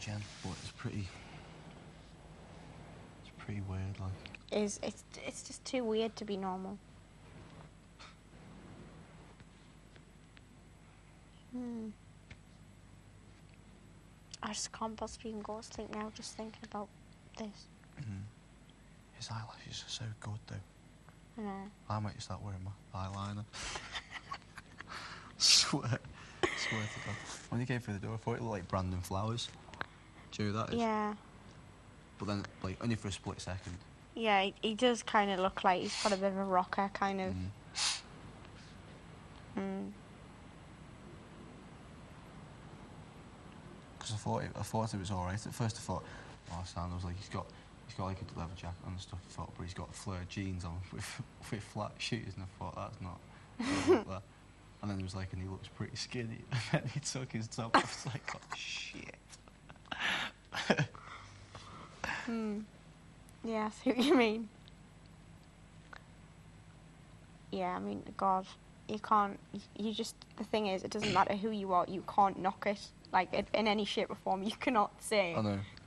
Jen, but it's pretty weird, like. It's just too weird to be normal. I just can't possibly even go to sleep now just thinking about this. His eyelashes are so good, though. I know. I might start wearing my eyeliner. swear to God. When he came through the door, I thought it looked like Brandon Flowers. Do you know who that is? Yeah. But then, like, only for a split second. Yeah, he does kind of look like he's got a bit of a rocker, kind of. Because I thought it was alright. At first I thought, oh, Sam, I was like, he's got like a leather jacket and stuff. I thought, but he's got flared jeans on with flat shoes, and I thought that's not that. And then he was like, and he looks pretty skinny. And then he took his top off. I was like, oh shit. Yeah, I see what you mean. Yeah, I mean, God, you can't. You just. The thing is, it doesn't matter who you are. You can't knock it. Like, in any shape or form, you cannot say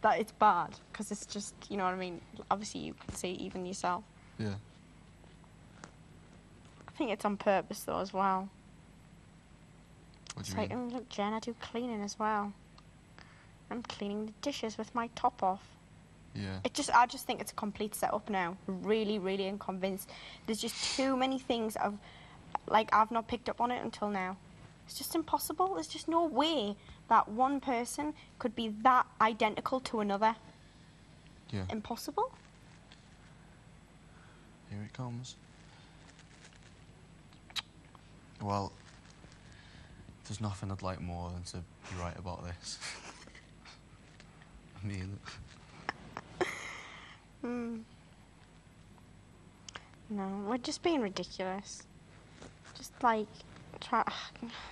that it's bad, because it's just, you know what I mean? Obviously, you can see it even yourself. Yeah. I think it's on purpose, though, as well. What do It's you like, mean? oh, look, Jen, I do cleaning as well. I'm cleaning the dishes with my top off. Yeah. I just think it's a complete setup now. Really, really unconvinced. There's just too many things I've not picked up on it until now. It's just impossible. There's just no way that one person could be that identical to another. Yeah. Impossible. Here it comes. Well, there's nothing I'd like more than to be right about this. I mean... No, we're just being ridiculous. Just like,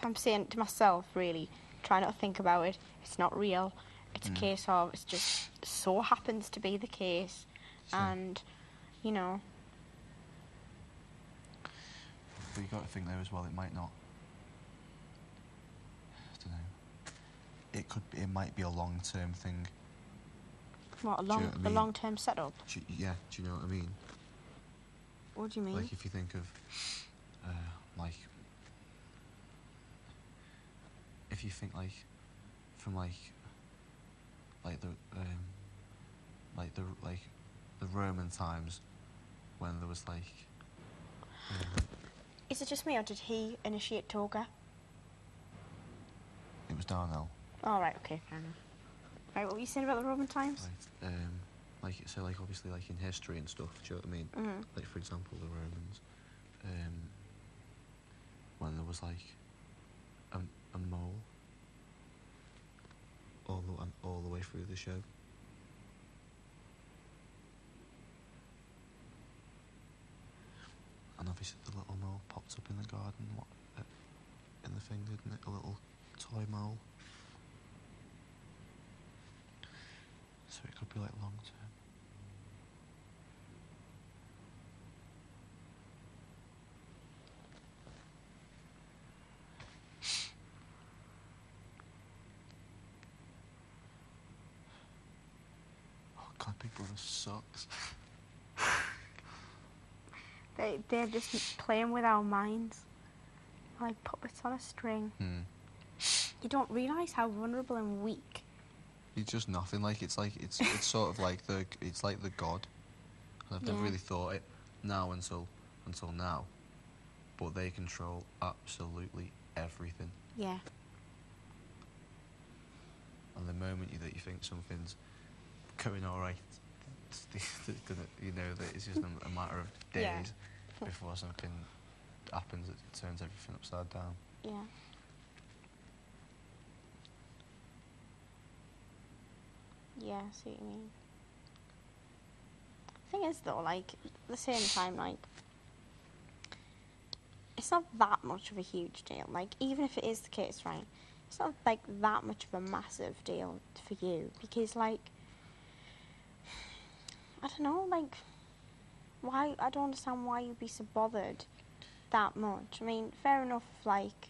I'm saying to myself, really, try not to think about it. It's not real. It's a case of, it's just so happens to be the case. Sure. And, you know. But you got to think there as well, it might not... I don't know. It might be a long-term thing. What, a long-term setup? Yeah, do you know what I mean? What do you mean? Like, if you think of, if you think, like, from, the Roman times, when there was, like... Is it just me, or did he initiate toga? It was Darnell. Oh, right, okay, fair enough. Right, what were you saying about the Roman times? Right, obviously, like, in history and stuff, do you know what I mean? Like, for example, the Romans, when there was, like, a mole all the way through the show. And obviously the little mole popped up in the garden, in the thing, didn't it? A little toy mole. So it could be, like, long term. Oh God, Big Brother sucks. They're just playing with our minds. Like puppets on a string. You don't realise how vulnerable and weak. It's just nothing. Like, it's sort of like the god. And I've never really thought it now until now. But they control absolutely everything. Yeah. And the moment that you think something's going all right, you know that it's just a matter of days before something happens that turns everything upside down. Yeah. Yeah, I see what you mean. Thing is, though, like, at the same time, like, it's not that much of a huge deal. Like, even if it is the case, right, it's not, like, that much of a massive deal for you. Because, like, I don't know, like, why, I don't understand why you'd be so bothered that much. I mean, fair enough, like,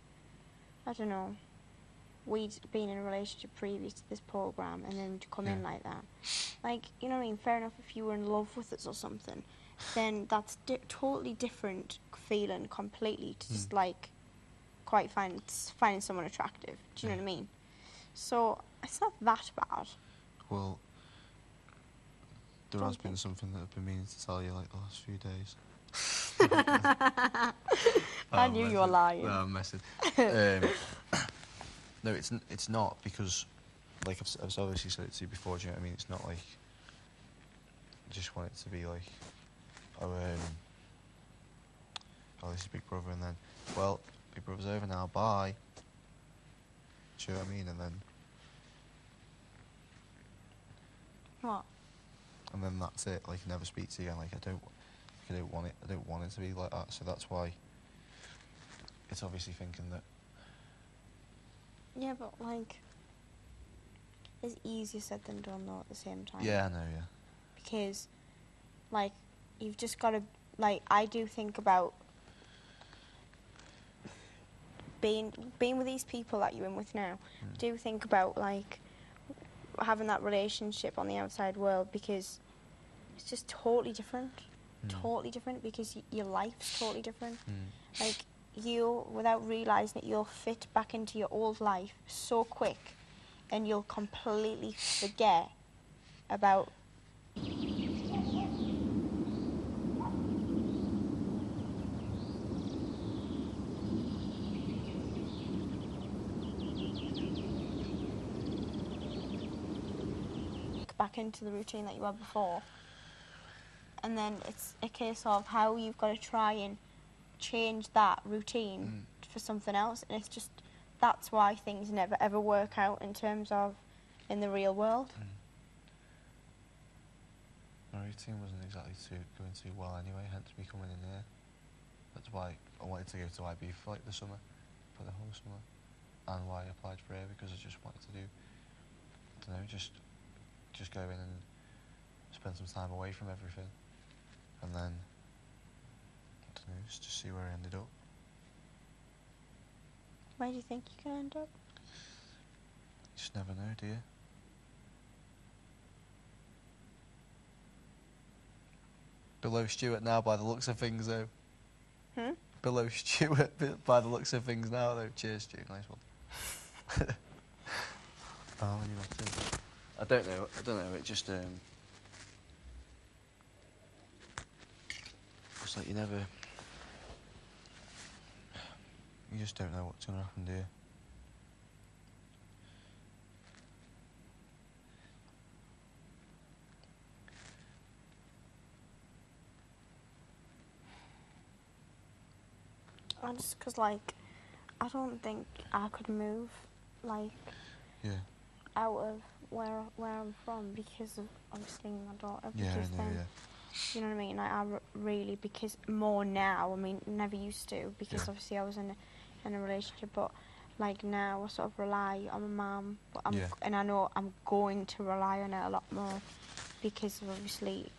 I don't know, we'd been in a relationship previous to this program, and then to come in Yeah. like that. Like, you know what I mean? Fair enough if you were in love with us or something, then that's totally different feeling completely to just like quite finding someone attractive. Do you know what I mean? So it's not that bad. Well, there Don't has been think- something that I've been meaning to tell you like the last few days. I knew you were lying. No, I'm messing. No, it's not, because like I've obviously said it to you before. Do you know what I mean? It's not like I just want it to be like, oh, this is Big Brother, and then, well, Big Brother's over now, bye. Do you know what I mean? What? And then that's it. Like, never speak to you again. Like, I don't want it. I don't want it to be like that. So that's why it's obviously thinking that. Yeah, but like, it's easier said than done though at the same time. Yeah, I know. Yeah. Because, like, you've just got to, like, I do think about being with these people that you're in with now. I do think about, like, having that relationship on the outside world, because it's just totally different. Totally different, because your life's totally different. Like, you, without realising it, you'll fit back into your old life so quick, and you'll completely forget about back into the routine that you had before. And then it's a case of how you've got to try and change that routine for something else. And it's just, that's why things never ever work out in terms of in the real world. My routine wasn't exactly going too well anyway, hence me coming in here. That's why I wanted to go to IB for like the summer, for the whole summer, and why I applied for here, because I just wanted to do, I don't know, just go in and spend some time away from everything, and then, I don't know, just see where I ended up. Where do you think you can end up? You just never know, do you? Below Stuart now, by the looks of things, though. Below Stuart, by the looks of things now, though. Cheers, Stu. Nice one. Oh, you know, I don't know. It just it's like you just don't know what's gonna happen, do you? Just because, like, I don't think I could move, like, Yeah. out of where I'm from, because of obviously my daughter. Yeah, Because I know, then, yeah. you know what I mean? Like, really, because more now. I mean, never used to, because Yeah. obviously I was in a relationship, but like now I sort of rely on my mum, but and I know I'm going to rely on her a lot more, because of obviously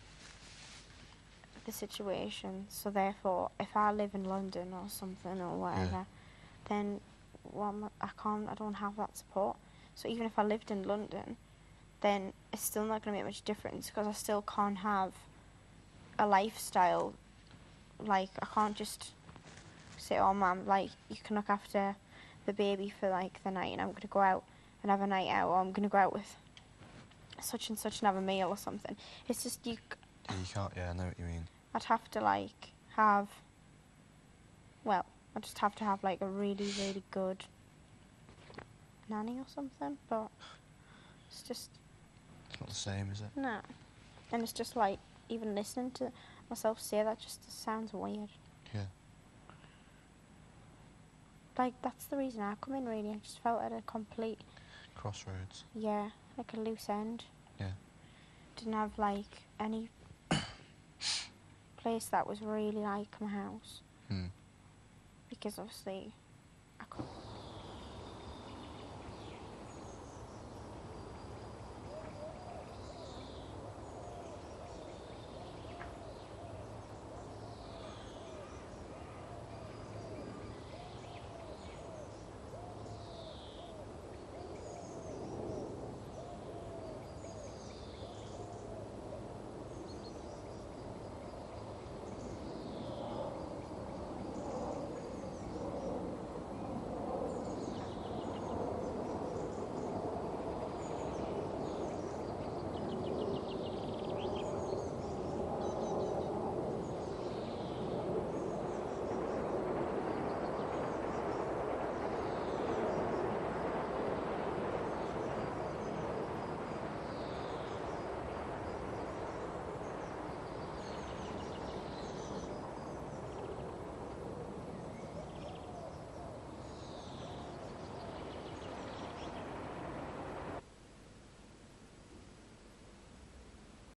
the situation. So therefore, if I live in London or something or whatever, then I don't have that support. So even if I lived in London, then it's still not going to make much difference, because I still can't have a lifestyle. Like, I can't just say, oh mum, like, you can look after the baby for like the night, and I'm going to go out and have a night out, or I'm going to go out with such and such and have a meal or something. It's just You can't. Yeah, I know what you mean. I'd have to like have, well, I'd just have to have like a really, really good nanny or something, but it's just, It's not the same, is it? no. And it's just like, even listening to myself say that just sounds weird. Yeah. Like, that's the reason I come in, really. I just felt at a complete, Crossroads. yeah, like a loose end. Yeah. Didn't have like any place that was really like my house. Hmm. Because obviously